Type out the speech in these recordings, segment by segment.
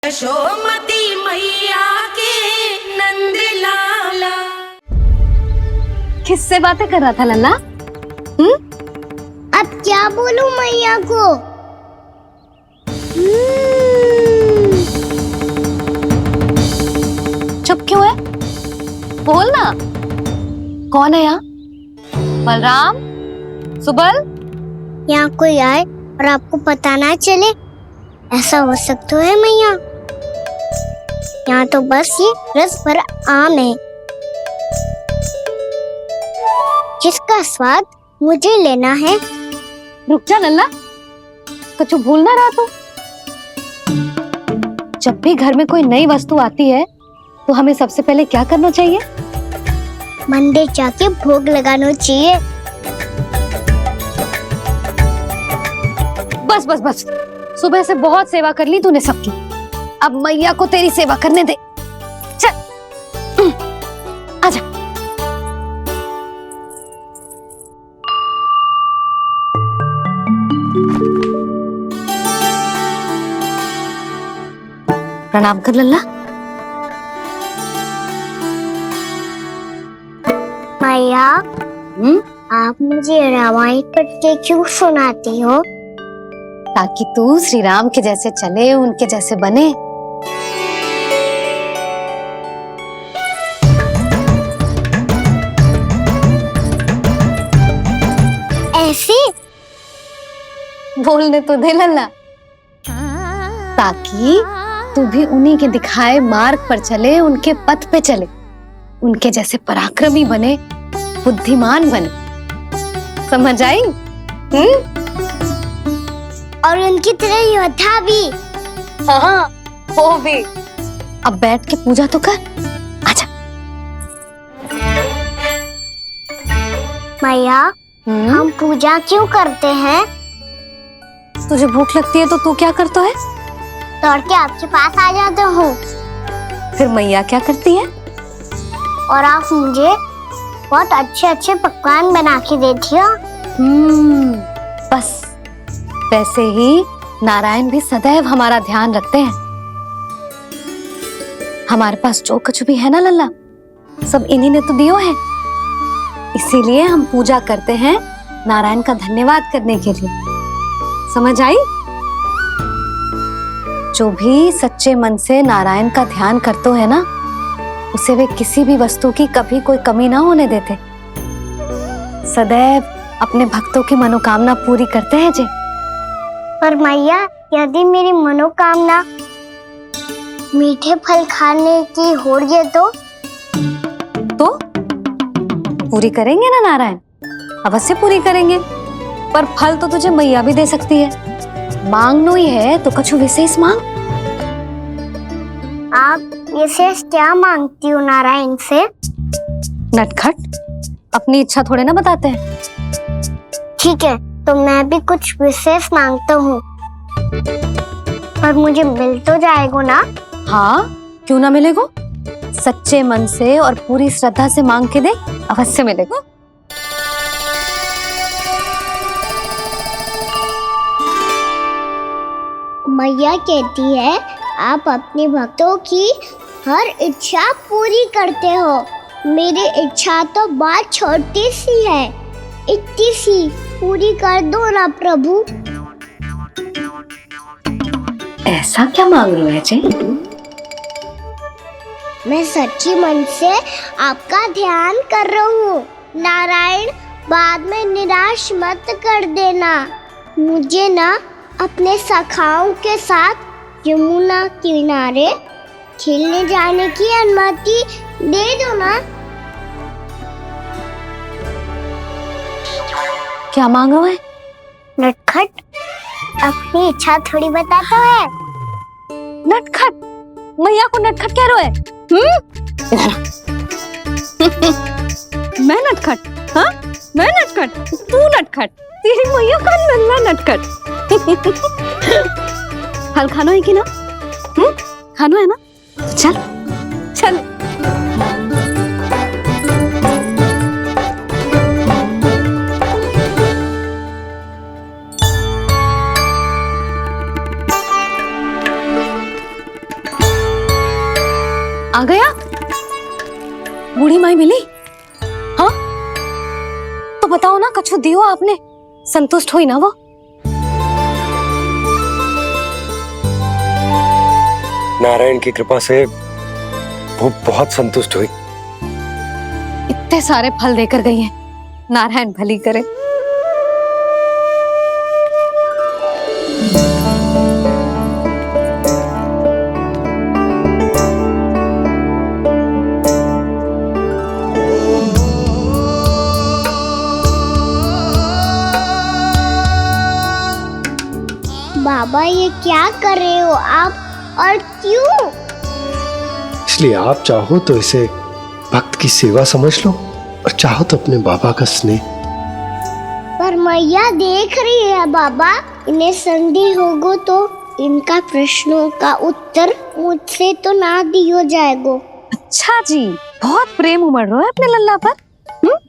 यशोमती मैया के नंद लाला। किससे बातें कर रहा था लल्ला? अब क्या बोलूं मैया को? चुप क्यों है? बोल ना। कौन है यहाँ? बलराम, सुबल? यहाँ कोई आए और आपको पता ना चले, ऐसा हो सकता है मैया? यहाँ तो बस ये रस भरा आम है जिसका स्वाद मुझे लेना है। रुक जा लल्ला, कुछ भूल ना रहा तू। जब भी घर में कोई नई वस्तु आती है तो हमें सबसे पहले क्या करना चाहिए? मंदिर जाके भोग लगाना चाहिए। बस बस बस, सुबह से बहुत सेवा कर ली तूने सबकी, अब मैया को तेरी सेवा करने दे। चल आजा। प्रणाम कर लल्ला। मैया, आप मुझे रामायण पढ़ के क्यों सुनाती हो? ताकि तू श्री राम के जैसे चले, उनके जैसे बने। ऐसे बोलने तो दे लल्ला, ताकि तू भी उन्हीं के दिखाए मार्ग पर चले, उनके पथ पे चले, उनके जैसे पराक्रमी बने, बुद्धिमान बने। समझ आई? और उनकी तरह योद्धा भी। हाँ, वो भी। अब बैठ के पूजा तो कर। आजा। मैया, हम पूजा क्यों करते हैं? तुझे भूख लगती है तो तू क्या करता है? दौड़ के आपके पास आ जाता हूँ। फिर मैया क्या करती है? और आप मुझे बहुत अच्छे अच्छे पकवान बना के देती हो। बस वैसे ही नारायण भी सदैव हमारा ध्यान रखते हैं। हमारे पास जो कुछ भी है ना लल्ला, सब इन्हीं ने तो दियो है। इसीलिए हम पूजा करते हैं नारायण का धन्यवाद करने के लिए। समझ आई? जो भी सच्चे मन से नारायण का ध्यान करते है ना, उसे वे किसी भी वस्तु की कभी कोई कमी ना होने देते। सदैव अपने भक्तों की मनोकामना पूरी करते हैं जी। पर मैया, यदि मेरी मनोकामना मीठे फल खाने की हो रही तो पूरी करेंगे ना नारायण? अवश्य पूरी करेंगे, पर फल तो तुझे मैया भी दे सकती है। मांगनो ही है तो कुछ विशेष मांग। आप विशेष क्या मांगती हो नारायण से? नटखट, अपनी इच्छा थोड़े ना बताते हैं। ठीक है, तो मैं भी कुछ विशेष मांगता हूँ, पर मुझे मिल तो जाएगा ना? हाँ, क्यों ना मिलेगा? सच्चे मन से और पूरी श्रद्धा से मांग के दे, अवश्य मिलेगा। मैया कहती है आप अपने भक्तों की हर इच्छा पूरी करते हो। मेरी इच्छा तो बहुत छोटी सी है, इतनी सी पूरी कर दो ना प्रभु। ऐसा क्या मांग रहे हो जी? मैं सच्ची मन से आपका ध्यान कर रहा हूँ। नारायण, बाद में निराश मत कर देना। मुझे ना अपने सखाओं के साथ यमुना किनारे खेलने जाने की अनुमति दे दो ना। क्या मांग रहा है? नटखट, अपनी इच्छा थोड़ी बताता है। नटखट? मैया को नटखट कह रहे है? मैं नटखट? हाँ, मैं नटखट? तू नटखट? तेरी मैया का नल्ला नटखट। फल खाना है कि ना? खाना है ना? तो चल चल। आ गया? बूढ़ी माई मिली? हाँ तो बताओ ना, कछु दियो आपने, संतुष्ट हुई ना वो? नारायण की कृपा से वो बहुत संतुष्ट हुई। इतने सारे फल देकर गई हैं, नारायण भली करे। बाबा ये क्या कर रहे हो आप, और क्यों? इसलिए आप चाहो तो इसे भक्त की सेवा समझ लो, और चाहो तो अपने बाबा का स्नेह। पर मैया देख रही है बाबा, इन्हें संदेह होगो तो इनका प्रश्नों का उत्तर मुझसे तो ना दियो जाएगो। अच्छा जी, बहुत प्रेम उमड़ रहा है अपने लल्ला पर।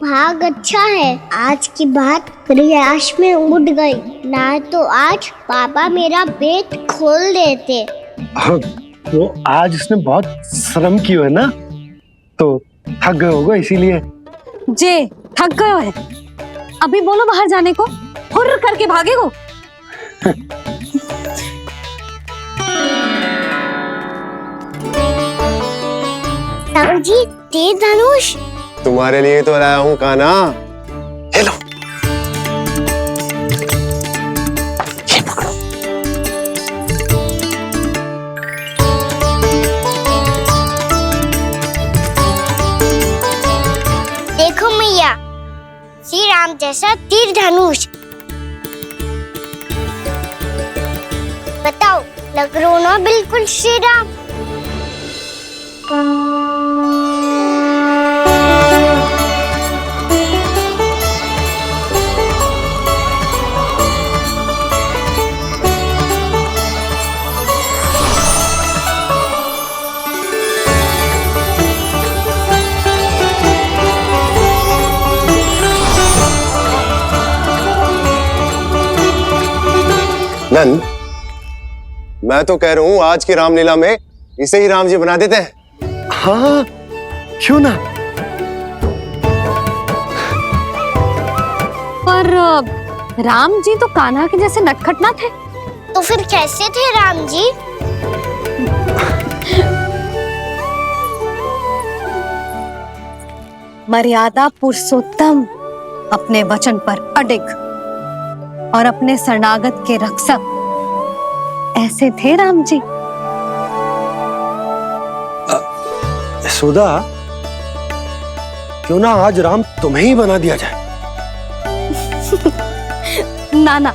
भाग अच्छा है, आज की बात प्रयास में उड़ गई, ना तो आज पापा मेरा पेट खोल देते। वो आज उसने बहुत श्रम की है ना, तो थक गए होगा इसीलिए। जे थक गए है, अभी बोलो बाहर जाने को, हुर्र करके भागेगो। जी तेज धनुष तुम्हारे लिए तो लाया हूँ कान्हा। ले लो। ये पकड़ो। देखो मैया, श्री राम जैसा तीर धनुष। बताओ, लग रहा ना बिल्कुल श्री राम? नंद, मैं तो कह रहा हूँ आज की रामलीला में इसे ही राम जी बना देते हैं। हाँ क्यों ना। पर राम जी तो कान्हा के जैसे नटखट ना थे। तो फिर कैसे थे राम जी? मर्यादा पुरुषोत्तम, अपने वचन पर अडिग और अपने शरणागत के रक्षक, ऐसे थे राम जी। यशोदा, क्यों ना आज राम तुम्हें ही बना दिया जाए। ना ना,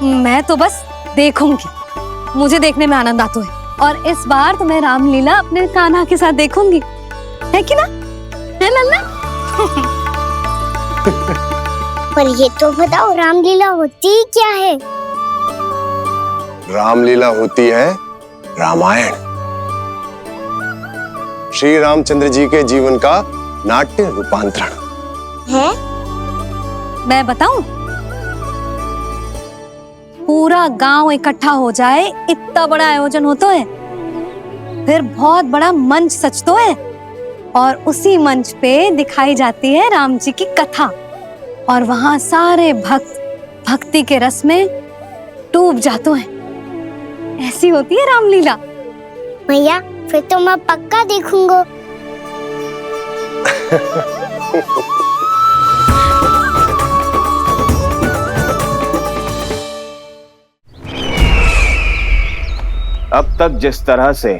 मैं तो बस देखूंगी, मुझे देखने में आनंद आता है, और इस बार तो मैं रामलीला अपने कान्हा के साथ देखूंगी, है कि ना, है लल्ला? पर ये तो बताओ, रामलीला होती क्या है? रामलीला होती है रामायण, श्री रामचंद्र जी के जीवन का नाट्य रूपांतरण है। मैं बताऊं, पूरा गांव इकट्ठा हो जाए, इतना बड़ा आयोजन होता है, फिर बहुत बड़ा मंच सजतो है, और उसी मंच पे दिखाई जाती है राम जी की कथा, और वहां सारे भक्त भक्ति के रस में डूब जाते हैं। ऐसी होती है रामलीला। भैया फिर तो मैं पक्का देखूंगा। अब तक जिस तरह से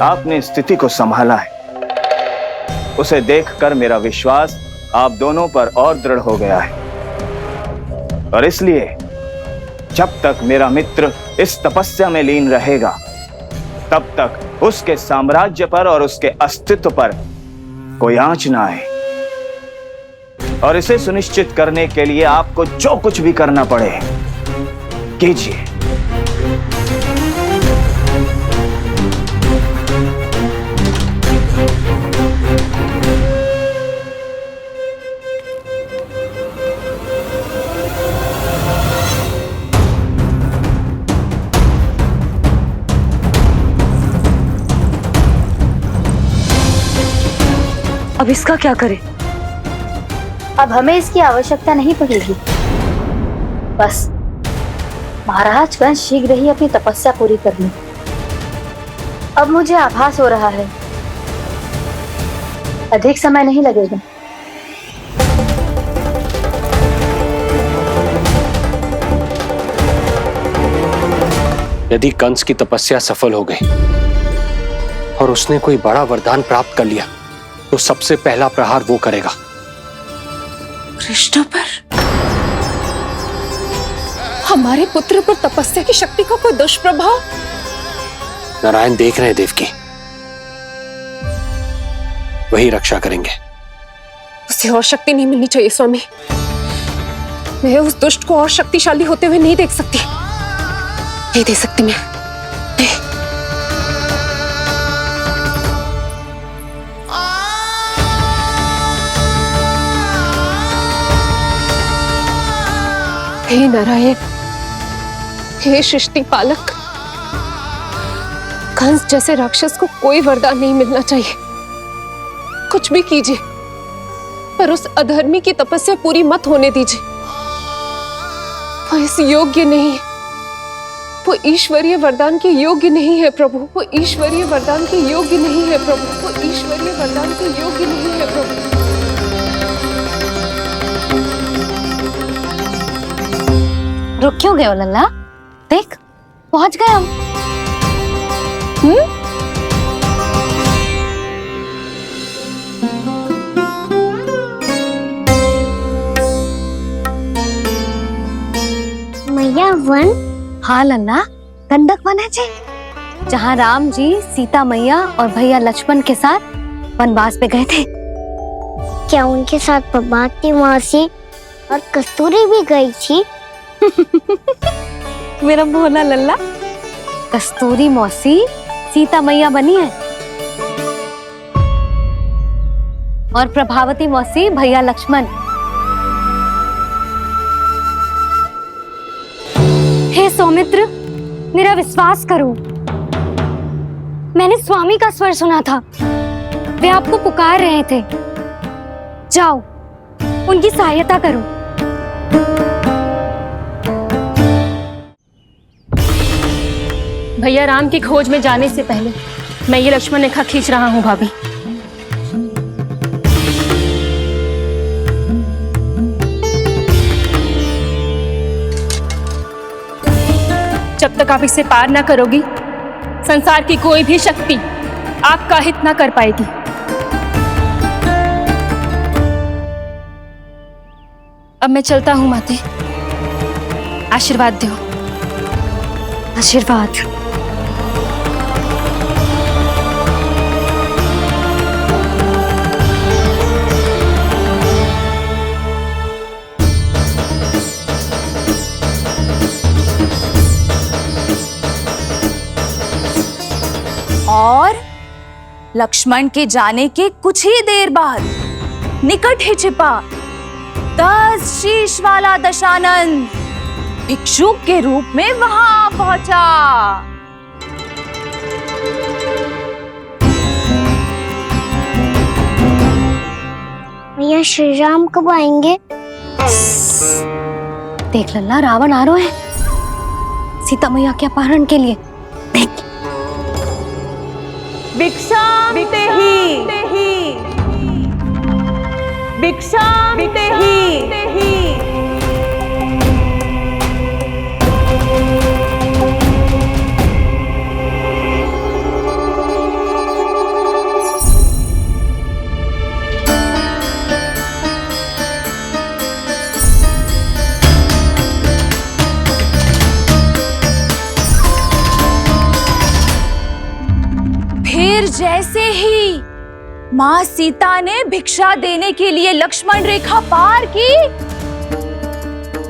आपने स्थिति को संभाला है, उसे देखकर मेरा विश्वास आप दोनों पर और दृढ़ हो गया है, और इसलिए जब तक मेरा मित्र इस तपस्या में लीन रहेगा, तब तक उसके साम्राज्य पर और उसके अस्तित्व पर कोई आंच ना आए। और इसे सुनिश्चित करने के लिए आपको जो कुछ भी करना पड़े कीजिए। अब इसका क्या करें? अब हमें इसकी आवश्यकता नहीं पड़ेगी। बस महाराज कंस शीघ्र ही अपनी तपस्या पूरी कर ले। अब मुझे आभास हो रहा है अधिक समय नहीं लगेगा। यदि कंस की तपस्या सफल हो गई और उसने कोई बड़ा वरदान प्राप्त कर लिया तो सबसे पहला प्रहार वो करेगा। कृष्ण पर, हमारे पुत्र पर तपस्या की शक्ति का कोई दुष्प्रभाव? नारायण देख रहे हैं देवकी, वही रक्षा करेंगे। उसे और शक्ति नहीं मिलनी चाहिए स्वामी। मैं उस दुष्ट को और शक्तिशाली होते हुए नहीं देख सकती, नहीं दे सकती मैं। हे नारायण, हे सृष्टि पालक, कंस जैसे राक्षस को कोई वरदान नहीं मिलना चाहिए। कुछ भी कीजिए पर उस अधर्मी की तपस्या पूरी मत होने दीजिए। वो इस योग्य नहीं है, वो ईश्वरीय वरदान के योग्य नहीं है प्रभु। वो ईश्वरीय वरदान के योग्य नहीं है प्रभु। वो ईश्वरीय वरदान के योग्य नहीं है प्रभु। रुक क्यों गए हो लल्ला? देख पहुंच गए हम। मैया वन? हाँ लल्ला, गंडक वन है जी, जहाँ राम जी सीता मैया और भैया लक्ष्मण के साथ वनवास पे गए थे। क्या उनके साथ पद्मावती मौसी और कस्तूरी भी गई थी? मेरा भोला लल्ला, कस्तूरी मौसी सीता मैया बनी है और प्रभावती मौसी भैया लक्ष्मण। हे सौमित्र, मेरा विश्वास करो, मैंने स्वामी का स्वर सुना था। वे आपको पुकार रहे थे। जाओ उनकी सहायता करो। भैया राम की खोज में जाने से पहले मैं ये लक्ष्मण रेखा खींच रहा हूँ भाभी। जब तक आप इसे पार ना करोगी, संसार की कोई भी शक्ति आपका हित ना कर पाएगी। अब मैं चलता हूँ माते, आशीर्वाद दो। आशीर्वाद। और लक्ष्मण के जाने के कुछ ही देर बाद निकट ही छिपा 10 शीश वाला दशानन भिक्षुक के रूप में वहां पहुंचा। भैया श्री राम कब आएंगे? देख लल्ला, रावण आ रहा है सीता मैया के अपहरण के लिए। देख, भिक्षाम देहि, भिक्षाम देहि। फिर जैसे ही माँ सीता ने भिक्षा देने के लिए लक्ष्मण रेखा पार की,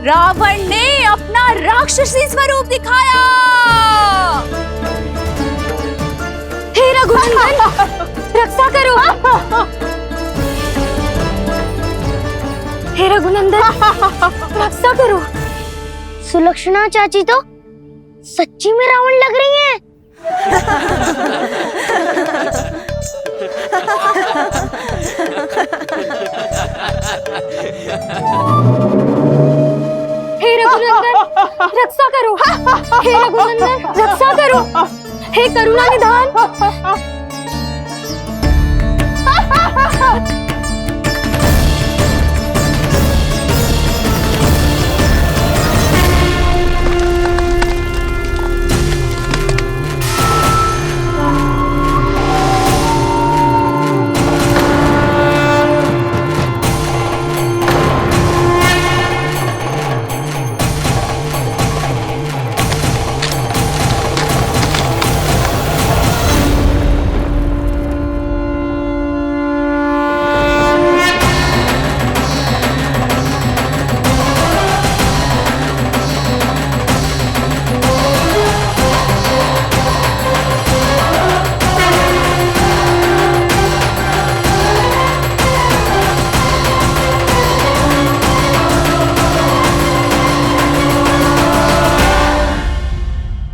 रावण ने अपना राक्षसी स्वरूप दिखाया। हे रघुनंदन, रक्षा करो। हे रघुनंदन, रक्षा करो। सुलक्षणा चाची तो सच्ची में रावण लग रही हैं। रक्षा करो, हे रघुनंदन रक्षा करो, हे करुणा निधान।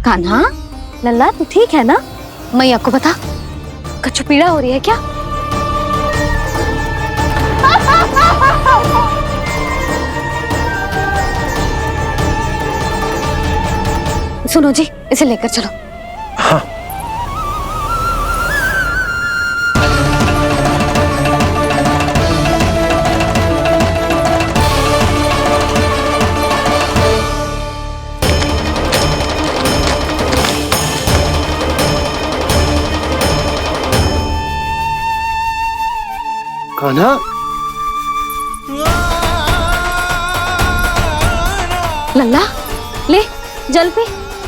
कान्हा, लल्ला तू ठीक है ना? मैया को बता, कछु पीड़ा हो रही है क्या? सुनो जी, इसे लेकर चलो। हाँ। कान्हा, लल्ला ले जल पी,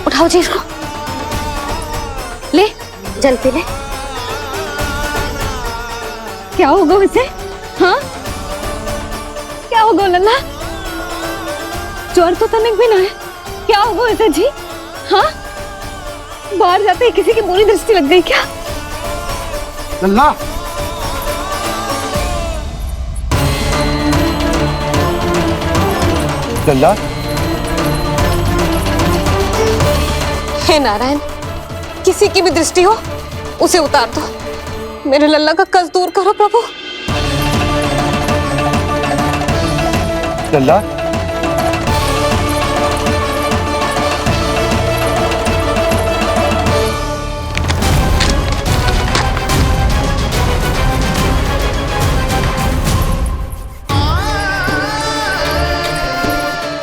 उठाओ जी इसको, ले जल पी ले। क्या होगा उसे? हाँ क्या होगा लल्ला? ज्वर तो तनिक भी ना है, क्या होगा उसे जी? हाँ बाहर जाते ही किसी की बुरी दृष्टि लग गई क्या? लल्ला, लल्ला, हे नारायण, किसी की भी दृष्टि हो उसे उतार दो, मेरे लल्ला का कष्ट दूर करो प्रभु। लल्ला,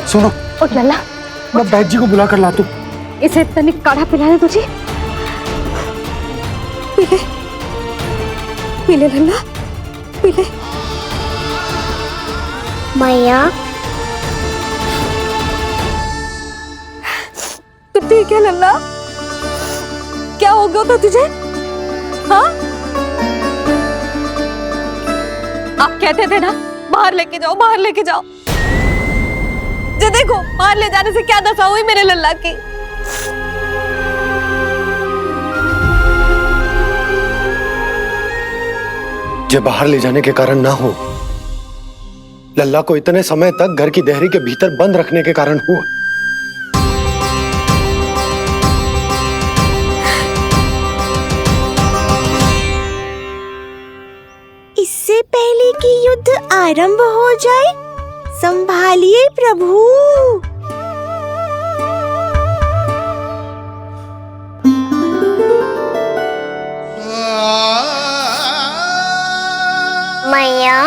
सुनो, उठ लल्ला, मैं बैद जी को बुला कर लाता हूँ। इसे तनिक काढ़ा पिलाने तुझे। पीले पीले लल्ला, पीले। मैया, तो ठीक है लल्ला, क्या हो गया था तुझे? हाँ आप कहते थे ना बाहर लेके जाओ, बाहर लेके जाओ। जे देखो बाहर ले जाने से क्या दशा हुई मेरे लल्ला की। जे बाहर ले जाने के कारण ना हो, लल्ला को इतने समय तक घर की देहरी के भीतर बंद रखने के कारण हुआ। इससे पहले कि युद्ध आरंभ हो जाए, संभालिए प्रभु। मैया,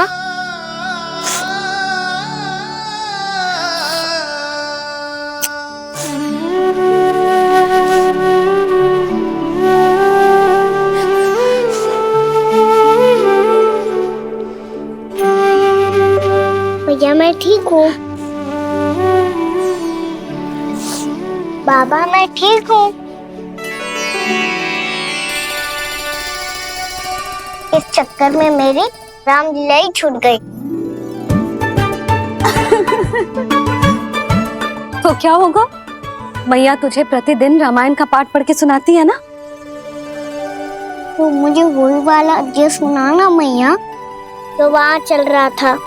भैया मैं ठीक हूँ। बाबा मैं ठीक हूँ। इस चक्कर में मेरी रामलीला ही छूट गई। तो क्या होगा? मैया तुझे प्रतिदिन रामायण का पाठ पढ़ के सुनाती है ना? तो मुझे वही वाला अध्याय सुनाना मैया, तो वहाँ चल रहा था।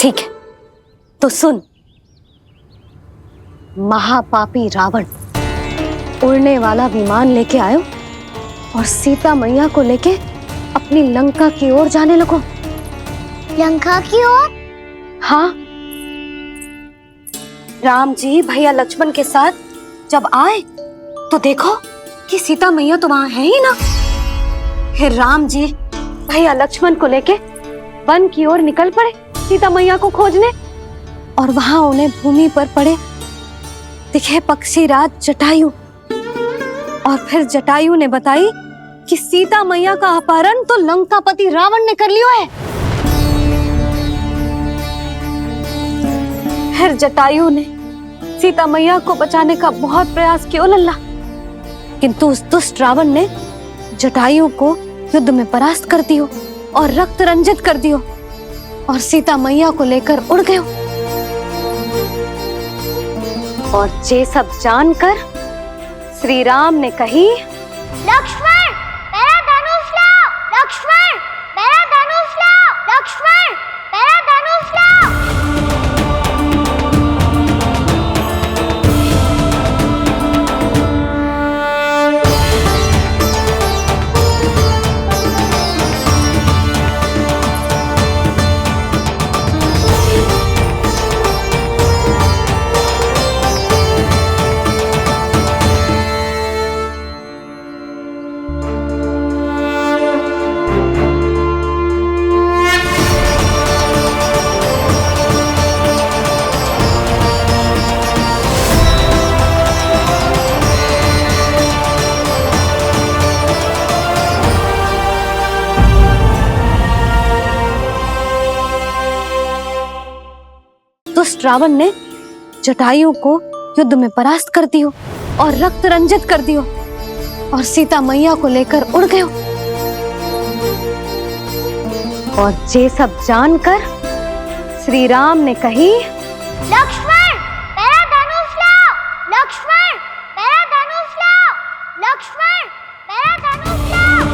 ठीक है, तो सुन। महापापी रावण उड़ने वाला विमान लेके आयो और सीता मैया को लेके अपनी लंका की ओर जाने लगो। लंका की ओर? हाँ, राम जी भैया लक्ष्मण के साथ जब आए तो देखो कि सीता मैया तो वहां है ही ना। फिर राम जी भैया लक्ष्मण को लेके वन की ओर निकल पड़े सीता मैया को खोजने, और वहां उन्हें भूमि पर पड़े दिखे पक्षी राज जटायु। और फिर जटायु ने बताई कि सीता मैया का अपहरण तो लंकापति रावण ने कर लियो है। फिर जटायु ने सीता मैया को बचाने का बहुत प्रयास किया लल्ला, किंतु उस दुष्ट रावण ने जटायु को युद्ध में परास्त कर दियो और रक्त रंजित कर दियो और सीता मैया को लेकर उड़ गयो। और ये सब जानकर श्री राम ने कही, लक्ष्मण मेरा धनुष लाओ, लक्ष्मण मेरा धनुष लाओ, लक्ष्मण मेरा धनुष लाओ। दुष्ट रावण ने जटायु को युद्ध में परास्त कर दियो और रक्त रंजित कर दियो और सीता मैया को लेकर उड़ गयो। और ये सब जानकर श्री राम ने कही, लक्ष्मण मेरा धनुष लाओ, लक्ष्मण मेरा धनुष लाओ, लक्ष्मण मेरा धनुष लाओ।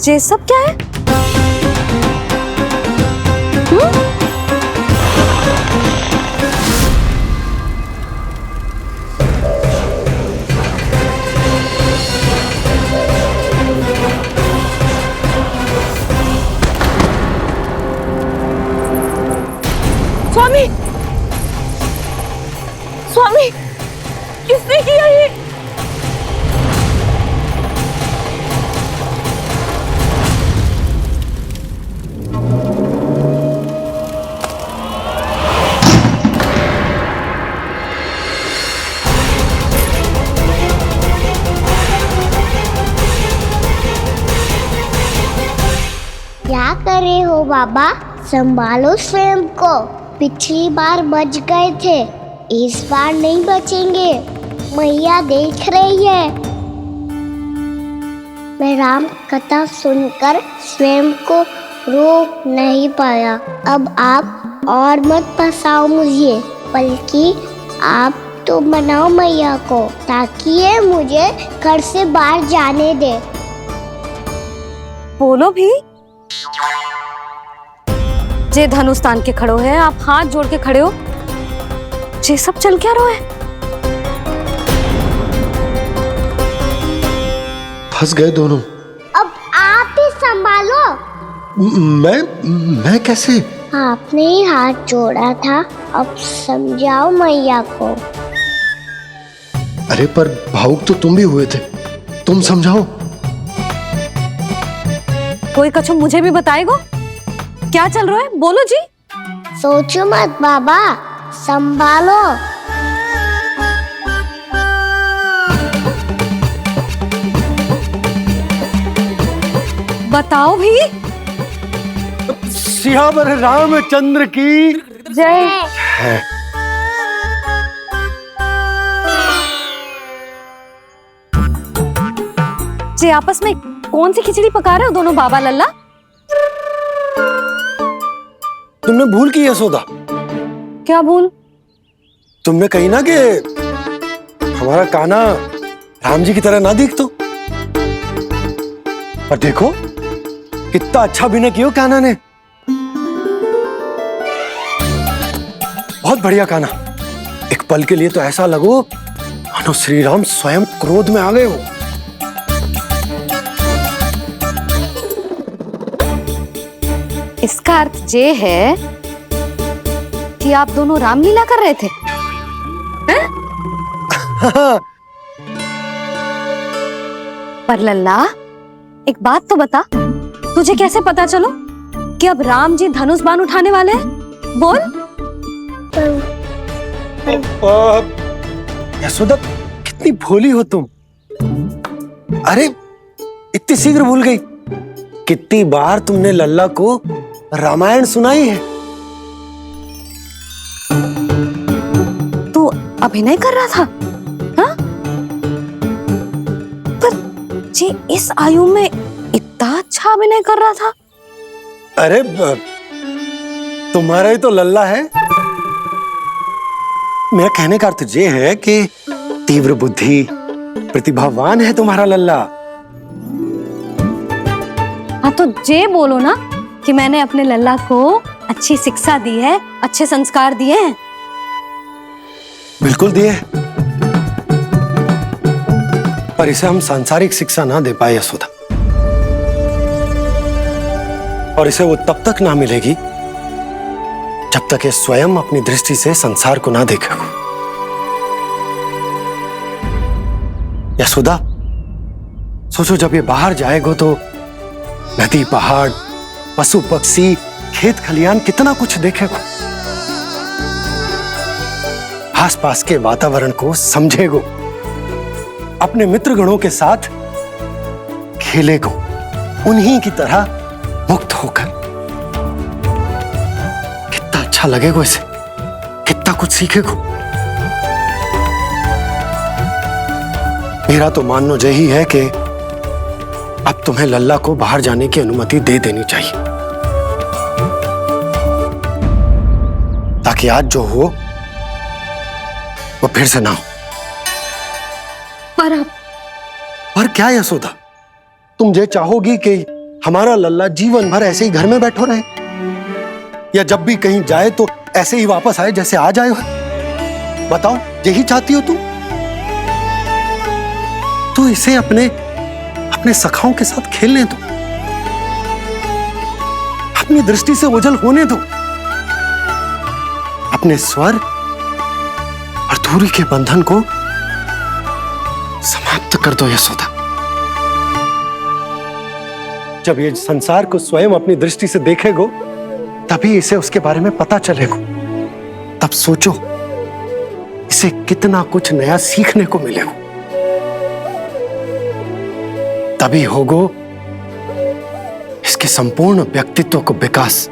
ये सब क्या है? स्वामी, स्वामी, किसने किया ये? क्या कर रहे हो बाबा? संभालो स्वयं को। पिछली बार बच गए थे, इस बार नहीं बचेंगे। मैया देख रही है। मैं राम कथा सुनकर स्वयं को रोक नहीं पाया। अब आप और मत फंसाओ मुझे, बल्कि आप तो मनाओ मैया को, ताकि ये मुझे घर से बाहर जाने दे। बोलो भी। जे धनुष तान के खड़ो है, आप हाथ जोड़ के खड़े हो, ये सब चल क्या रहा है? फंस गए दोनों। अब आप ही संभालो। मैं कैसे? आपने ही हाथ जोड़ा था, अब समझाओ मैया को। अरे पर भावुक तो तुम भी हुए थे, तुम समझाओ। कोई कछु मुझे भी बताएगो? क्या चल रहा है, बोलो जी। सोचो मत बाबा, संभालो। बताओ भी। सियावर रामचंद्र की जय। है। जी आपस में कौन सी खिचड़ी पका रहे हो दोनों बाबा लल्ला? तुमने भूल की यशोदा? क्या भूल? तुमने कही ना कि हमारा कान्हा राम जी की तरह ना दिख तो। पर देखो कितना अच्छा अभिनय किया कान्हा ने। बहुत बढ़िया कान्हा। एक पल के लिए तो ऐसा लगो मानो श्री राम स्वयं क्रोध में आ गए हो। इसका अर्थ ये है कि आप दोनों रामलीला कर रहे थे? पर लल्ला एक बात तो बता, तुझे कैसे पता चलो कि अब राम जी धनुष बाण उठाने वाले हैं? बोल। यशोदा कितनी भोली हो तुम। अरे इतनी शीघ्र भूल गई। कितनी बार तुमने लल्ला को रामायण सुनाई है। तू अभिनय कर रहा था? हाँ? पर जी इस आयु में इतना अच्छा अभिनय कर रहा था? अरे तुम्हारा ही तो लल्ला है। मेरा कहने का अर्थ ये है कि तीव्र बुद्धि, प्रतिभावान है तुम्हारा लल्ला। हाँ तो जे बोलो ना कि मैंने अपने लल्ला को अच्छी शिक्षा दी है, अच्छे संस्कार दिए हैं। बिल्कुल दिए, पर इसे हम सांसारिक शिक्षा ना दे पाए यशोदा। और इसे वो तब तक ना मिलेगी जब तक ये स्वयं अपनी दृष्टि से संसार को ना देखेगा। यशोदा सोचो, जब ये बाहर जाएगा तो नदी, पहाड़, पशु पक्षी, खेत खलियान कितना कुछ देखेगा। आसपास के वातावरण को समझेगो, अपने मित्रगणों के साथ खेलेगो, उन्हीं की तरह मुक्त होकर। कितना अच्छा लगेगा इसे, कितना कुछ सीखेगो। मेरा तो मानना यही है कि अब तुम्हें लल्ला को बाहर जाने की अनुमति दे देनी चाहिए, ताकि आज जो हो वो फिर से ना हो। पर क्या यशोदा, तुम ये चाहोगी कि हमारा लल्ला जीवन भर ऐसे ही घर में बैठो रहे, या जब भी कहीं जाए तो ऐसे ही वापस आए जैसे आज आए हो? बताओ, यही चाहती हो तुम? तो इसे अपने सखाओं के साथ खेलने दो, अपनी दृष्टि से ओझल होने दो, अपने स्वर और दूरी के बंधन को समाप्त कर दो यशोदा। जब ये संसार को स्वयं अपनी दृष्टि से देखेगो, तभी इसे उसके बारे में पता चलेगा। तब सोचो इसे कितना कुछ नया सीखने को मिलेगा। तभी होगो इसके संपूर्ण व्यक्तित्व को विकास।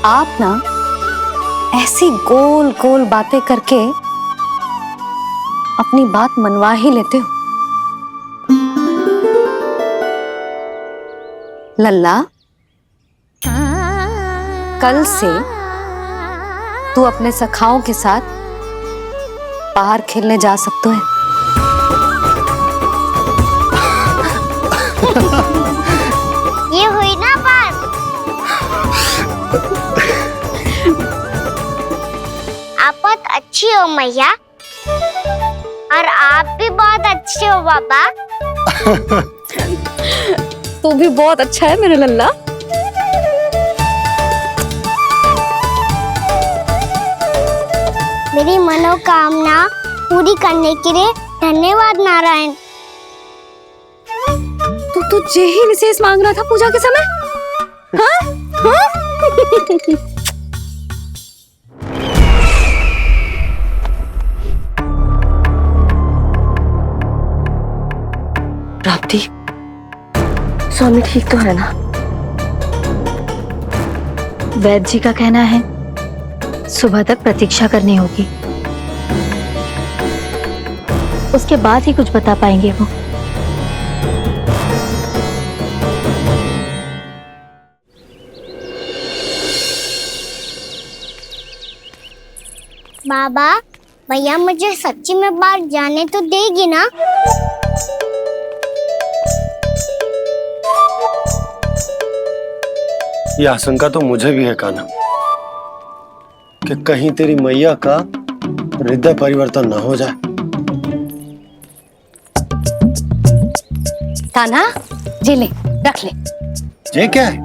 आप ना ऐसी गोल गोल बातें करके अपनी बात मनवा ही लेते हो। लल्ला, कल से तू अपने सखाओं के साथ बाहर खेलने जा सकते है। ये हुई ना बात। आप बहुत अच्छी हो मैया, और आप भी बहुत अच्छे हो बाबा। तू भी बहुत अच्छा है मेरे लल्ला। मेरी मनोकामना पूरी करने के लिए धन्यवाद नारायण। तू तुझे ही विशेष मांग रहा था पूजा के समय? हाँ? हाँ? प्राप्ति, स्वामी ठीक तो है ना? वैद्य जी का कहना है सुबह तक प्रतीक्षा करनी होगी, उसके बाद ही कुछ बता पाएंगे वो। बाबा, भैया मुझे सच्ची में बाहर जाने तो देगी ना? ये आशंका तो मुझे भी है कान्हा, कि कहीं तेरी मैया का हृदय परिवर्तन ना हो जाए। कान्हा, जी ले, रख ले। ये क्या है?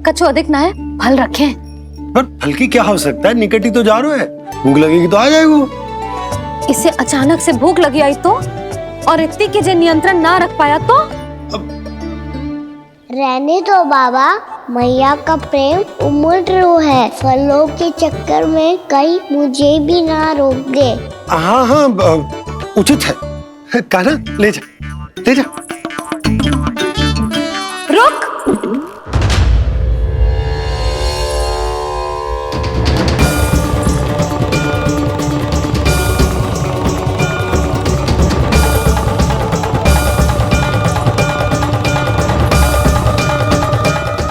कछु अधिक ना है, फल रखे हैं। पर फल की क्या हो सकता है, निकट ही तो जा रहे है, भूख लगेगी तो आ जाएगा वो। इसे अचानक से भूख लगी आई तो, और इतनी की जे नियंत्रण ना रख पाया तो? रहने दो बाबा, मैया का प्रेम उमड़ रो है, फलों के चक्कर में कहीं मुझे भी ना रोक दे। हाँ हाँ, उचित है। कान्हा, ले जा, ले जा। रुक।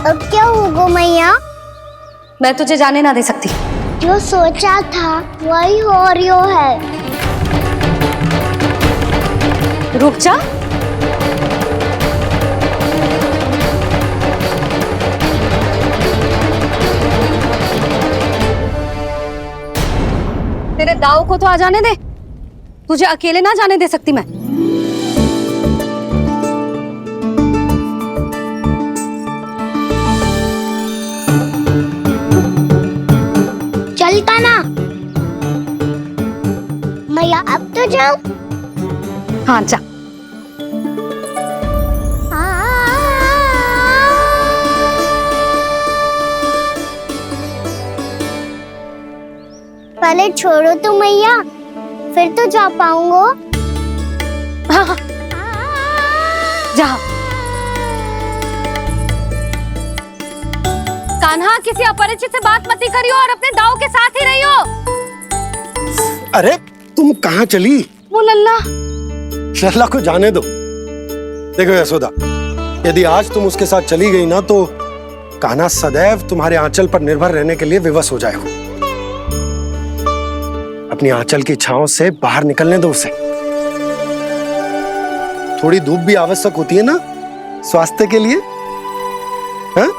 अब क्या होगा मैया? मैं तुझे जाने ना दे सकती। जो सोचा था वही हो रही है। रुक जा। तेरे दाव को तो आ जाने दे, तुझे अकेले ना जाने दे सकती मैं। चलता ना मैया, अब तो जाओ। हाँ जा। पहले छोड़ो तो मैया, फिर तो जा पाऊंगा। हाँ हाँ, जा। कान्हा, किसी अपरिचित से बात मत करियो और अपने दाव के साथ ही रहियो। अरे तुम कहाँ चली? वो लल्ला। लल्ला को जाने दो। देखो यशोदा, यदि आज तुम उसके साथ चली गई ना तो कान्हा सदैव तुम्हारे आंचल पर निर्भर रहने के लिए विवश हो जाएगा। अपनी आंचल की छांव से बाहर निकलने दो उसे। थोड़ी धूप भी आवश्यक होती है ना स्वास्थ्य के लिए, हाँ?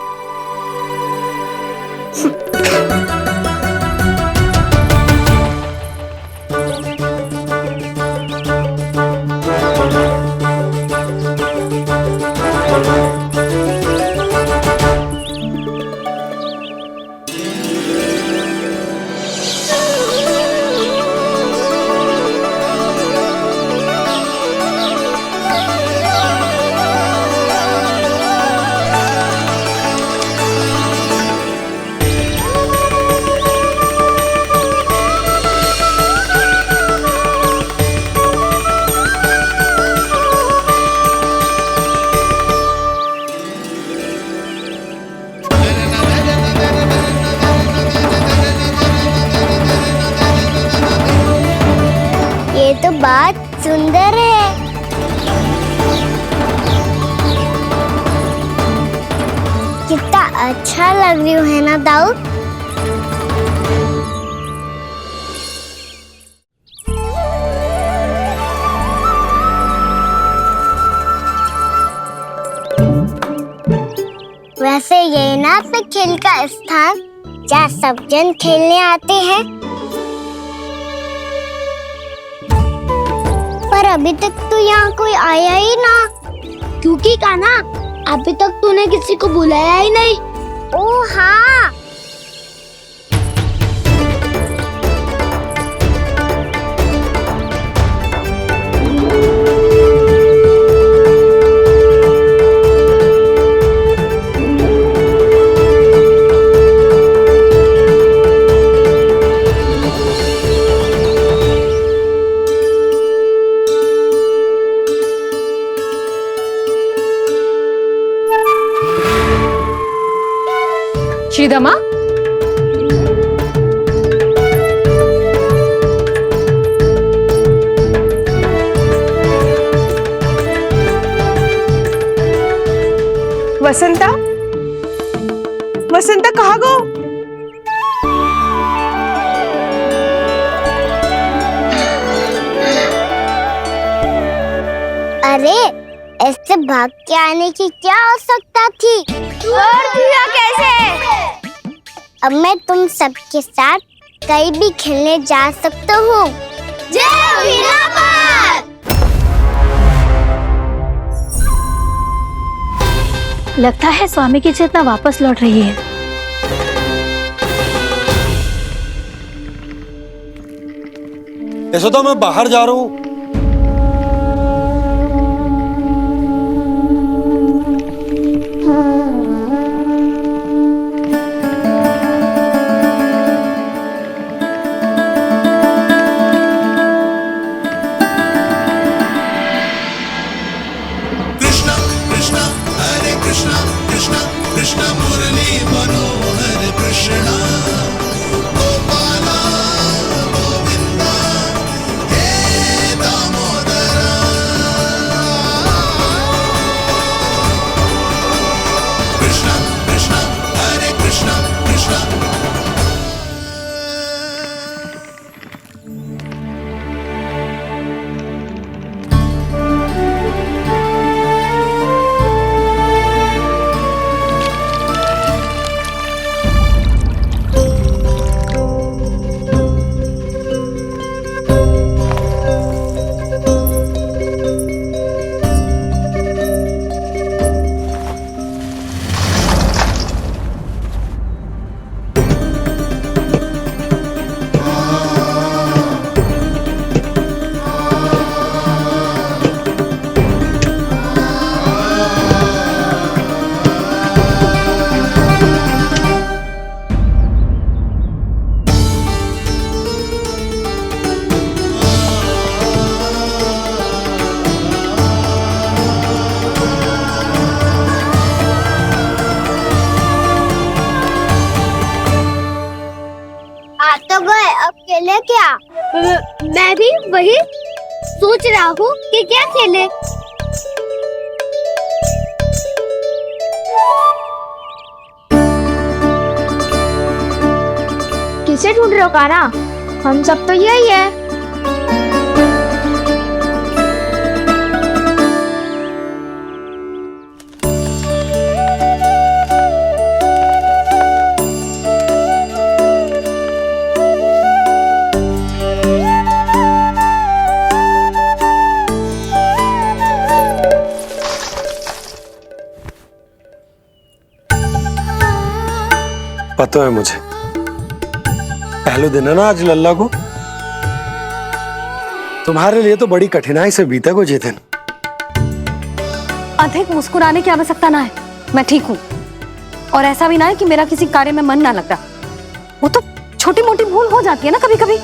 ये तो बात सुंदर है। अच्छा लग रही है ना दाऊद? वैसे ये ना अपने खेल का स्थान जहाँ सब जन खेलने आते हैं, पर अभी तक तो यहाँ कोई आया ही ना। क्योंकि कान्हा, अभी तक तूने किसी को बुलाया ही नहीं। ओ हाँ, श्रीदमा, वसंता, वसंता कहाँ गो? अरे ऐसे भाग के आने की क्या आवश्यकता थी? कैसे? अब मैं तुम सबके साथ कहीं भी खेलने जा सकता हूँ। जय वीरापाद! लगता है स्वामी की चेतना वापस लौट रही है। ऐसा तो मैं बाहर जा रहा हूँ। तो गए, अब खेले क्या? मैं भी वही सोच रहा हूँ कि क्या खेले। किसे ढूंढ रहे हो कान्हा? हम सब तो यही है। पता है मुझे, पहले दिन है ना आज लल्ला को। तुम्हारे लिए तो बड़ी कठिनाई से बीता को जितिन। अधिक मुस्कुराने की आवश्यकता ना है, मैं ठीक हूँ। और ऐसा भी ना है कि मेरा किसी कार्य में मन ना लग रहा। वो तो छोटी मोटी भूल हो जाती है ना कभी कभी।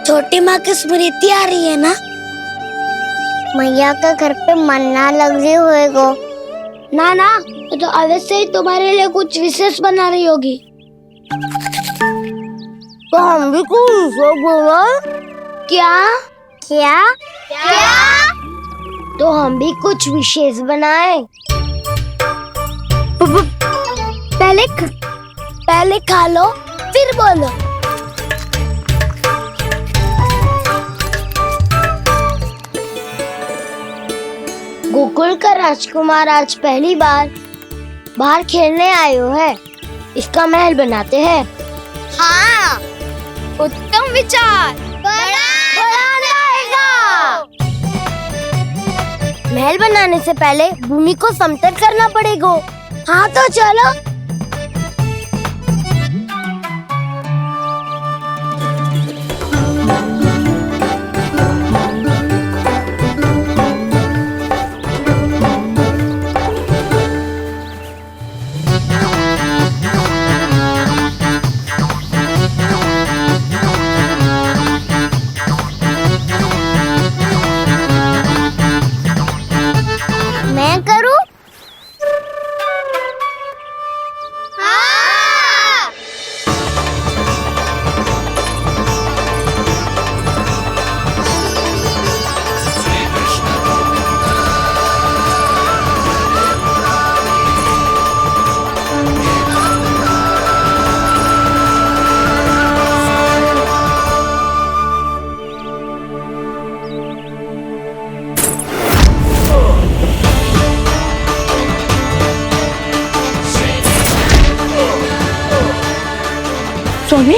छोटी माँ की स्मृति आ रही है ना? मैया का घर पे मन ना लग रही होएगो। ना ना, तो अवश्य ही तुम्हारे लिए कुछ विशेष बना रही होगी। तो हम भी कुछ बोलो। क्या क्या क्या? तो हम भी कुछ विशेष बनाएं। पहले खा लो फिर बोलो। गोकुल का राजकुमार आज पहली बार बाहर खेलने आए हो है, इसका महल बनाते हैं। हाँ, उत्तम विचार। बड़ा रहेगा। महल बनाने से पहले भूमि को समतल करना पड़ेगा। हाँ तो चलो। मैं करूं? हाँ। स्वामी,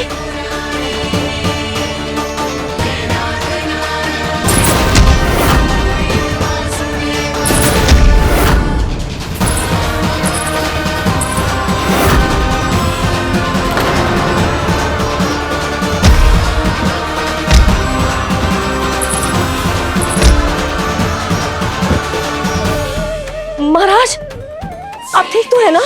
महाराज आप ठीक तो है ना?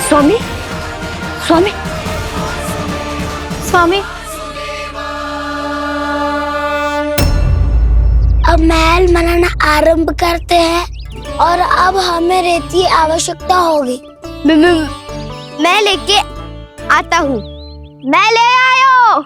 स्वामी, स्वामी, स्वामी, अब महल बनाना आरंभ करते हैं और अब हमें रेत की आवश्यकता होगी। मैं लेके आता हूँ। मैं ले आयो।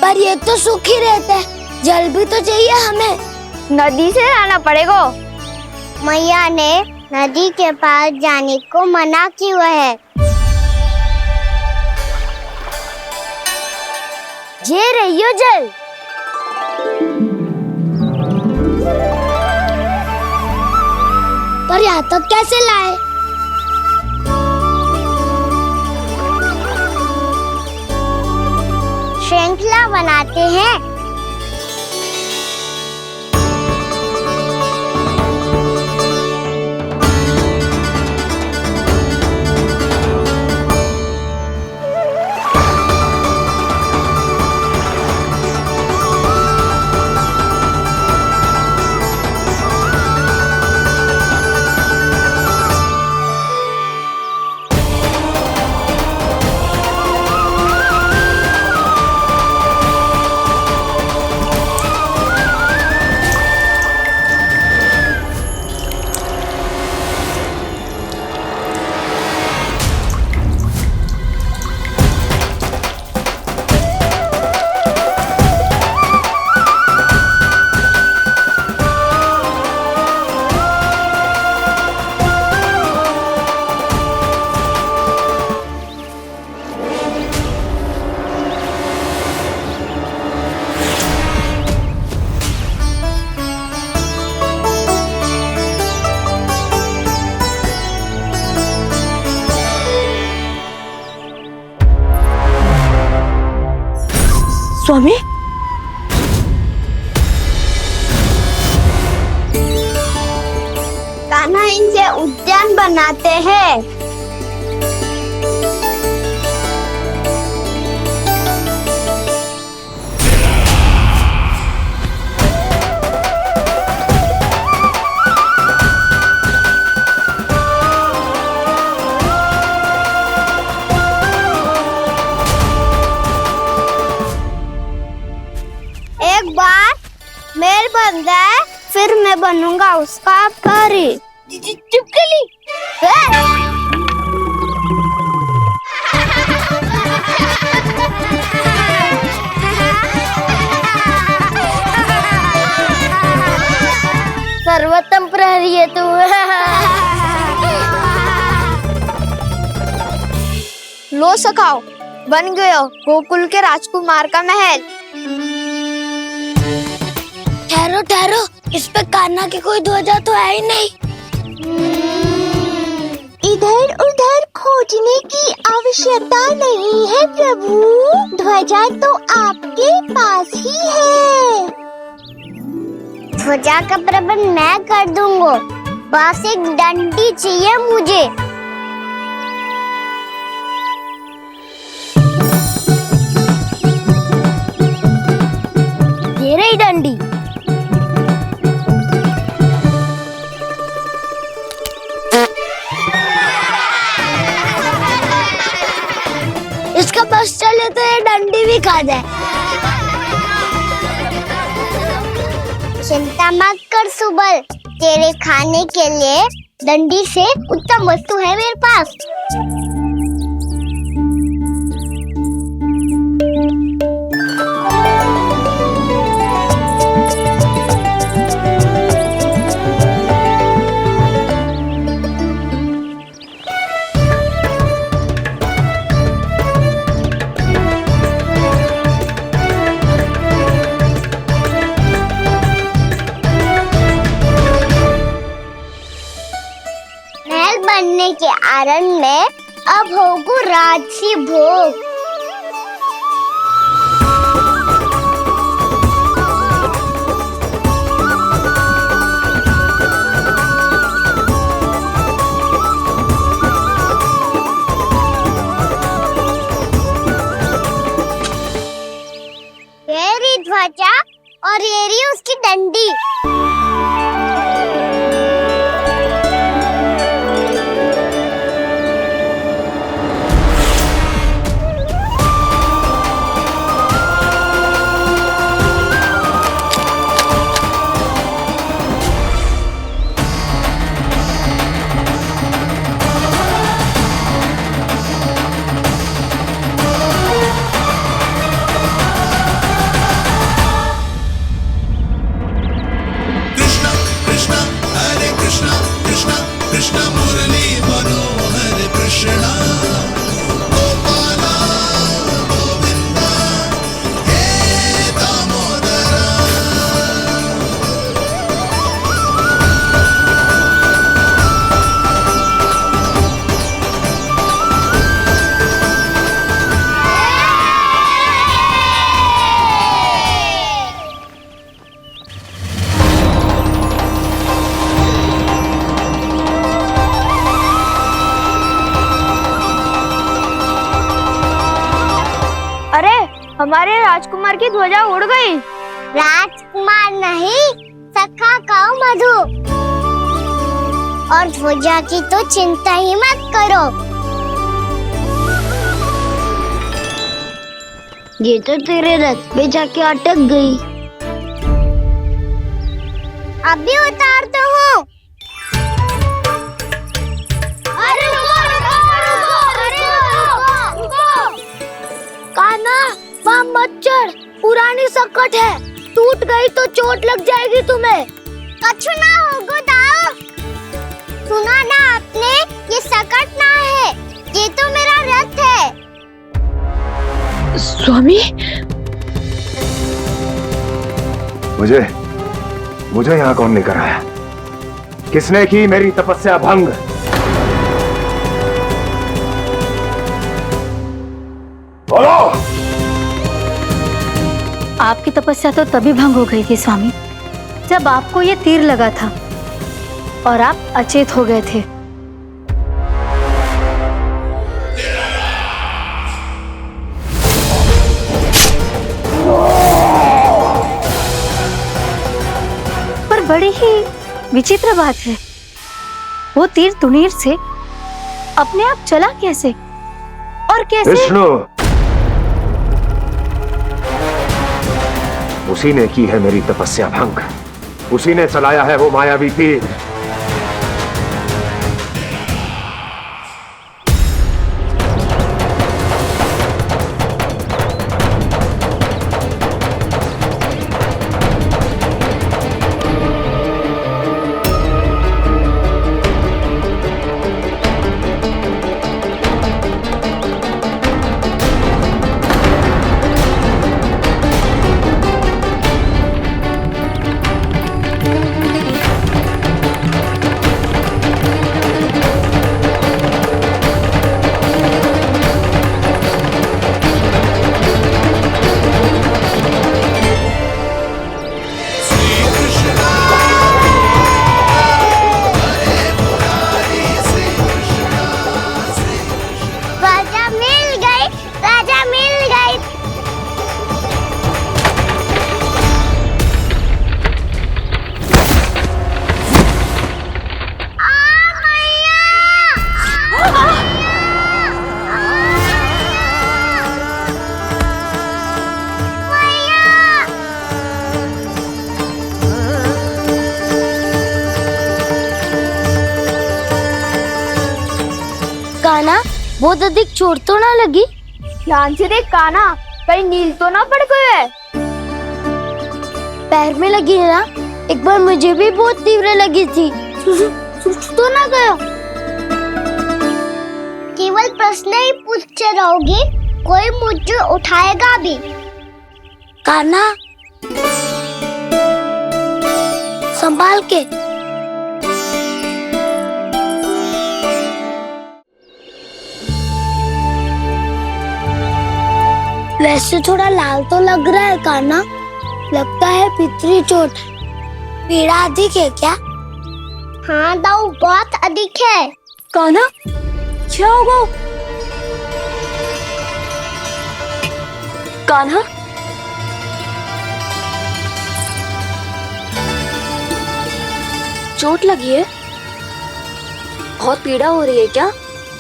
पर ये तो सूखी रहता है, जल भी तो चाहिए हमें। नदी से लाना पड़ेगा। मैया ने नदी के पास जाने को मना किया है। ये रहियो जल। पर यहाँ तक कैसे लाए? श्रृंखला बनाते हैं। कान्हा इनसे उद्यान बनाते हैं। एक बार मेल बन जाए फिर मैं बनूंगा उसका परी। चुपकली। सर्वोत्तम प्रहरी है तू। लो सखाओ, बन गयो गोकुल के राजकुमार का महल। ठहरो ठहरो, इस पे कान्हा की कोई ध्वजा तो है ही नहीं। इधर उधर खोजने की आवश्यकता नहीं है प्रभु, ध्वजा तो आपके पास ही है। ध्वजा का प्रबंध मैं कर दूंगा, बस एक डंडी चाहिए मुझे। ये रही डंडी। इसका बस चले तो ये डंडी भी खा जाए। चिंता मत कर सुबल, तेरे खाने के लिए डंडी से उत्तम वस्तु है मेरे पास। बनने के आरण में अब होगो राजसी भोग। ये रही ध्वजा और ये रही उसकी डंडी। हमारे राजकुमार की ध्वजा उड़ गई। राजकुमार नहीं, सखा काऊ मधु। और ध्वजा की तो चिंता ही मत करो, ये तो तेरे रथ पे जाके अटक गई। अभी उतारता हूँ। अरे कान्हा, वहाँ मत चढ़, पुरानी सकट है, टूट गई तो चोट लग जाएगी तुम्हें। कछु ना होगा दाऊ। सुना ना आपने, ये सकट ना है, ये तो मेरा रथ है। स्वामी, मुझे यहाँ कौन लेकर आया? किसने की मेरी तपस्या भंग? बोलो। आपकी तपस्या तो तभी भंग हो गई थी स्वामी, जब आपको ये तीर लगा था। और आप अचेत हो गए थे। पर बड़ी ही विचित्र बात है, वो तीर तुनीर से अपने आप चला कैसे और कैसे? विष्णु, उसी ने की है मेरी तपस्या भंग, उसी ने चलाया है वो मायावी तीर। राजा मिल गई। कान्हा, बहुत अधिक चोट तो ना लगी? ध्यान से देख कान्हा, कहीं नील तो ना पड़ गए है। पैर में लगी है ना? एक बार मुझे भी बहुत तीव्र लगी थी। सूझ तो ना गया? केवल प्रश्न ही पूछते रहोगे, कोई मुझे उठाएगा भी? कान्हा, संभाल के। वैसे थोड़ा लाल तो लग रहा है कान्हा, लगता है पितरी चोट। पीड़ा अधिक है क्या? हाँ दाऊ, बहुत अधिक है। कान्हा, क्या होगा? कान्हा, चोट लगी है? बहुत पीड़ा हो रही है क्या?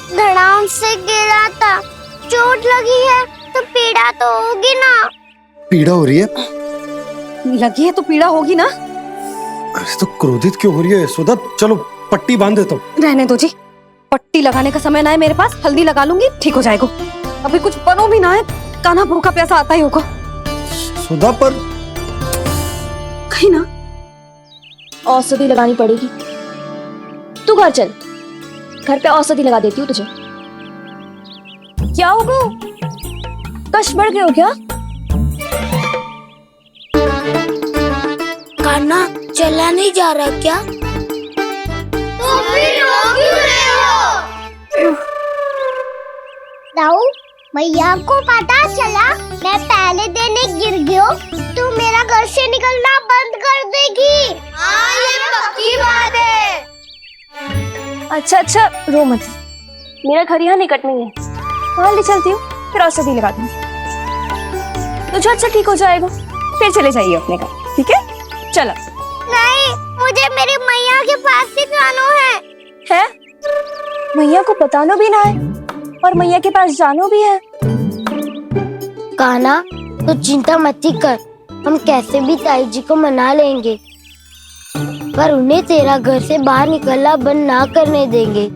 धड़ाम से गिरा था, चोट लगी है तो पीड़ा तो होगी ना। पीड़ा हो रही है? लगी है तो पीड़ा होगी ना। अरे तो क्रोधित क्यों हो रही है यशोदा? चलो पट्टी बांध देता हूँ। रहने दो जी, पट्टी लगाने का समय ना है मेरे पास, हल्दी लगा लूंगी, ठीक हो जाएगा। अभी कुछ बनो भी ना है, कान्हा भूखा प्यासा आता ही होगा। सुधा पर कहीं ना औषधि लगानी पड़ेगी। तू घर चल, घर पे औषधि लगा देती हूँ तुझे। क्या होगा? कष्ट बढ़ गए हो क्या? कान्हा चला नहीं जा रहा क्या? तो फिर रो क्यों रहे हो? दाऊ, मैया को पता चला मैं पहले दिन ही गिर गया तो मेरा घर से निकलना बंद कर देगी। हाँ, ये पक्की बात है। अच्छा, रो मत। मेरा घर यहाँ निकट में है, वहाँ ले चलती हूँ, फिर औषधि लगा दूंगी तो झट से ठीक हो जाएगा। फिर चले जाइए अपने घर, ठीक है? चलो। नहीं, मुझे मेरी मैया के पास ही जाना है। मैया को बताना भी ना है और मैया के पास जानो भी है। कान्हा, तो चिंता मत कर, हम कैसे भी ताई जी को मना लेंगे, पर उन्हें तेरा घर से बाहर निकलना बंद ना करने देंगे।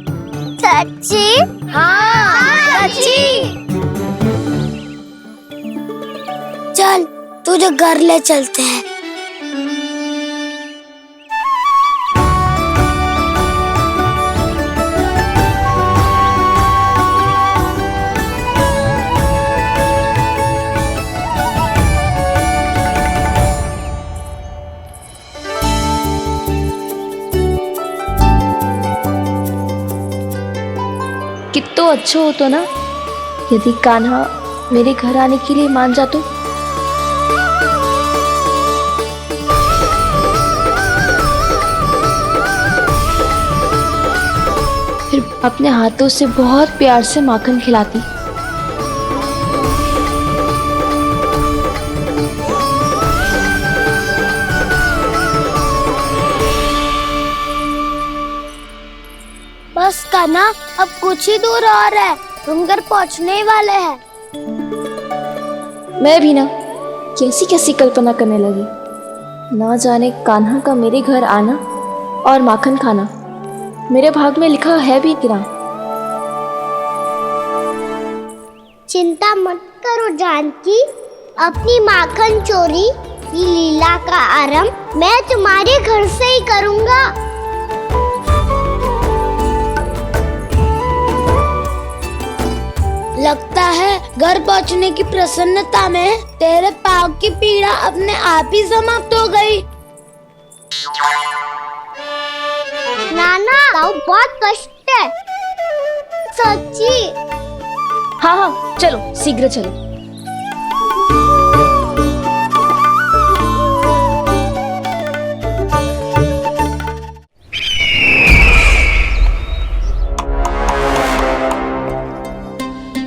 सच्ची? हाँ, सच्ची। चल, तुझे घर ले चलते हैं। कितना अच्छा हो तो ना यदि कान्हा मेरे घर आने के लिए मान जा तो। अपने हाथों से बहुत प्यार से माखन खिलाती। बस कान्हा, अब कुछ ही दूर और है, हम घर पहुंचने ही वाले हैं। मैं भी ना कैसी कैसी कल्पना करने लगी। ना जाने कान्हा का मेरे घर आना और माखन खाना मेरे भाग में लिखा है भी कि ना। चिंता मत करो जानकी, अपनी माखन चोरी की लीला का आरंभ मैं तुम्हारे घर से ही करूंगा। लगता है घर पहुंचने की प्रसन्नता में तेरे पाँव की पीड़ा अपने आप ही समाप्त हो गई। नाना, पाँव बहुत कष्ट है, सच्ची। हाँ हाँ चलो शीघ्र चलो।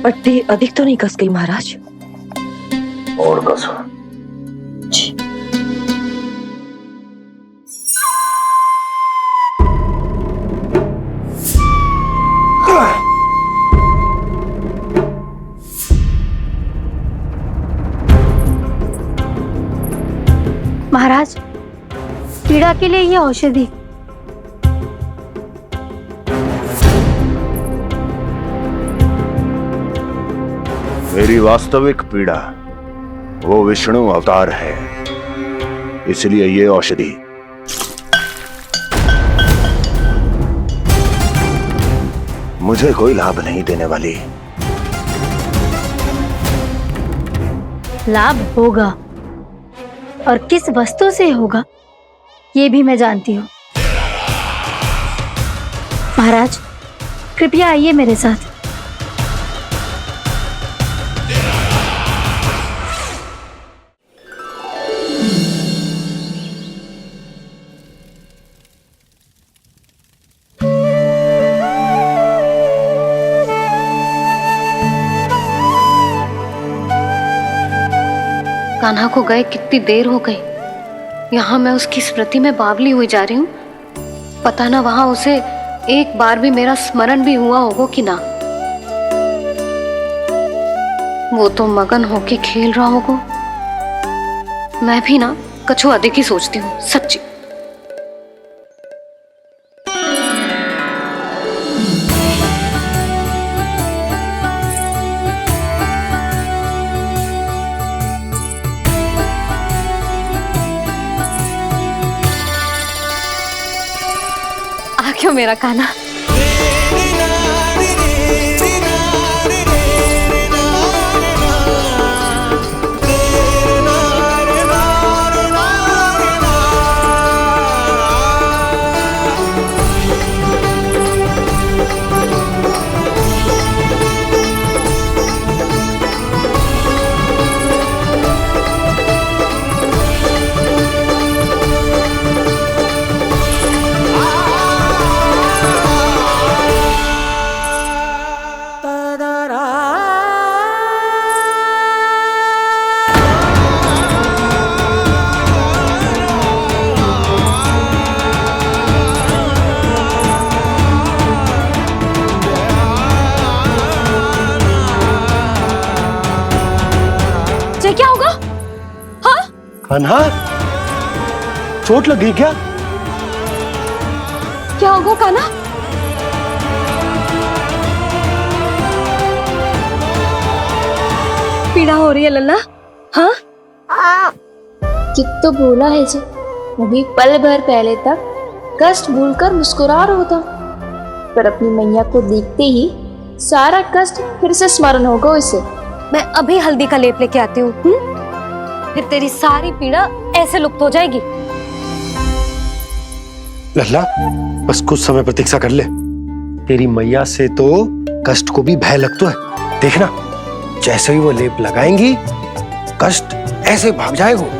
पट्टी अधिक तो नहीं कस गई महाराज? और कसो। महाराज, पीड़ा के लिए ये औषधि। मेरी वास्तविक पीड़ा वो विष्णु अवतार है, इसलिए ये औषधि मुझे कोई लाभ नहीं देने वाली। लाभ होगा, और किस वस्तु से होगा ये भी मैं जानती हूँ। महाराज, कृपया आइए मेरे साथ। कान्हा को गए कितनी देर हो गई। यहाँ मैं उसकी स्मृति में बावली हुई जा रही हूँ। पता ना वहां उसे एक बार भी मेरा स्मरण भी हुआ होगा कि ना। वो तो मगन होके खेल रहा होगा। मैं भी ना कछु अधिक ही सोचती हूँ सच्ची। क्यों मेरा कान्हा? क्या होगा? हाँ? कान्हा, चोट लग गई क्या? क्या होगा कान्हा? पीड़ा हो रही है लल्ला? हाँ? कित तो भूला है जी, अभी पल भर पहले तक कष्ट भूलकर मुस्कुरा रहा था, पर अपनी मैया को देखते ही सारा कष्ट फिर से स्मरण होगा उसे। मैं अभी हल्दी का लेप लेके आती हूँ, फिर तेरी सारी पीड़ा ऐसे लुप्त हो जाएगी। लल्ला, बस कुछ समय प्रतीक्षा कर ले। तेरी मैया से तो कष्ट को भी भय लगता है। देखना, जैसे ही वो लेप लगाएंगी, कष्ट ऐसे भाग जाएगा।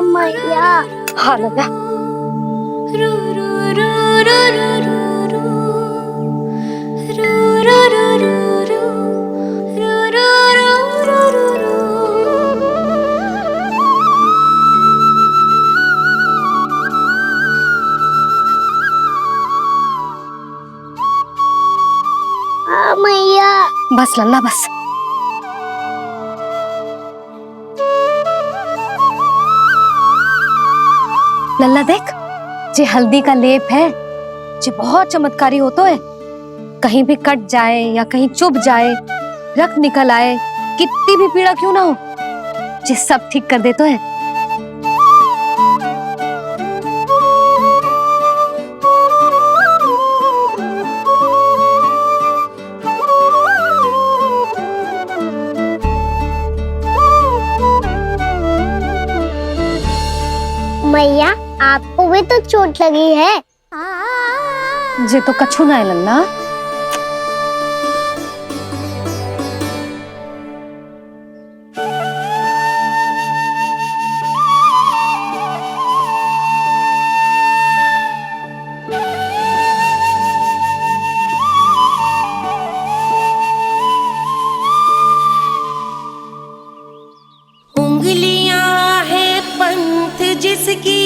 मैया। हाँ लल्ला, मैया। बस लल्ला बस। लल्ला देख, जे हल्दी का लेप है जे बहुत चमत्कारी होतो है। कहीं भी कट जाए या कहीं चुभ जाए, रक्त निकल आए, कितनी भी पीड़ा क्यों ना हो, जे सब ठीक कर देतो है। मैया, आपको भी तो चोट लगी है। जे तो कछु ना है लल्ला। उंगलियां है पंथ जिसकी,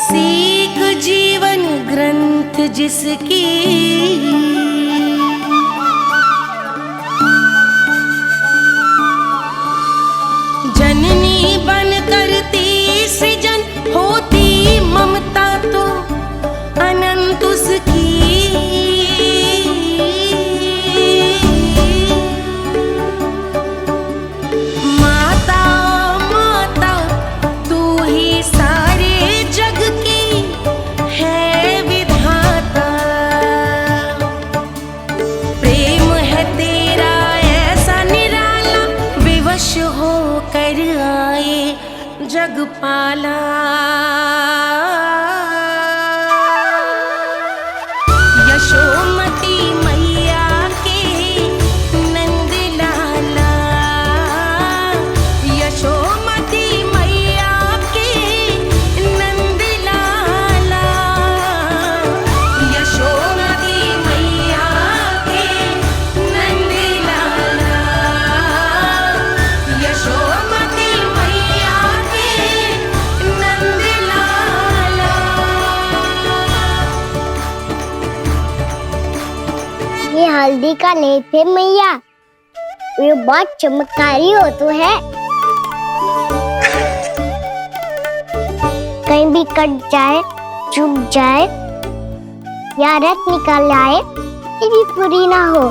सीख जीवन ग्रंथ जिसकी, जननी बन करती सृजन होती ममता तो अनंत उसकी। माता माता तू ही सारे जग की है विधाता, प्रेम है तेरा ऐसा निराला, विवश हो कर आए जग पाला। यशोमती मैया के नंद लाला, यशोमती मैया के नंद लाला, यशोमती मैया के नंद लाला, यशोमती मैया के नंद लाला। ये हल्दी का लेप है मैया, ये बहुत चमत्कारी हो तो है। कहीं भी कट जाए, चुभ जाए या रक्त निकल आए, ये भी पूरी ना हो,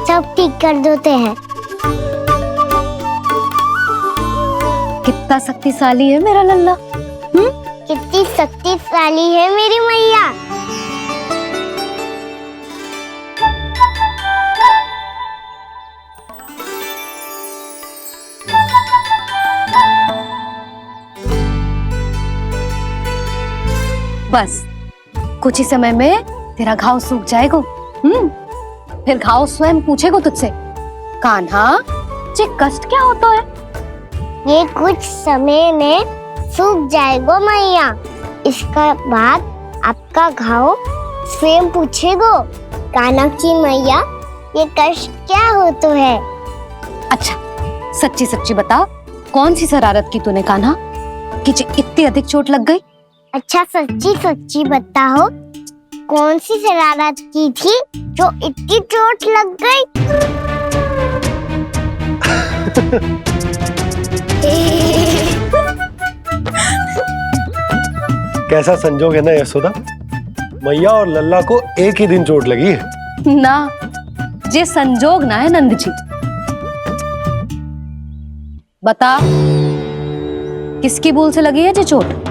सब ठीक कर देते हैं। कितना शक्तिशाली है मेरा लल्ला। कितनी शक्तिशाली है मेरी मैया। बस कुछ ही समय में तेरा घाव सूख जाएगा। फिर घाव स्वयं पूछेगा तुझसे, कान्हा जे कष्ट क्या होता है? ये कुछ समय में सूख जाएगा मैया। इसका बाद आपका घाव स्वयं पूछेगा, कान्हा की मैया ये कष्ट क्या होता है। अच्छा सच्ची सच्ची बता, कौन सी शरारत की तूने कान्हा कि जे इतनी अधिक चोट लग गई? अच्छा सच्ची सच्ची बताओ, कौन सी शरारत की थी जो इतनी चोट लग गई? कैसा संजोग है ना यशोदा, मैया और लल्ला को एक ही दिन चोट लगी है। ना, जे संजोग ना है नंद जी। बता, किसकी भूल से लगी है जे चोट?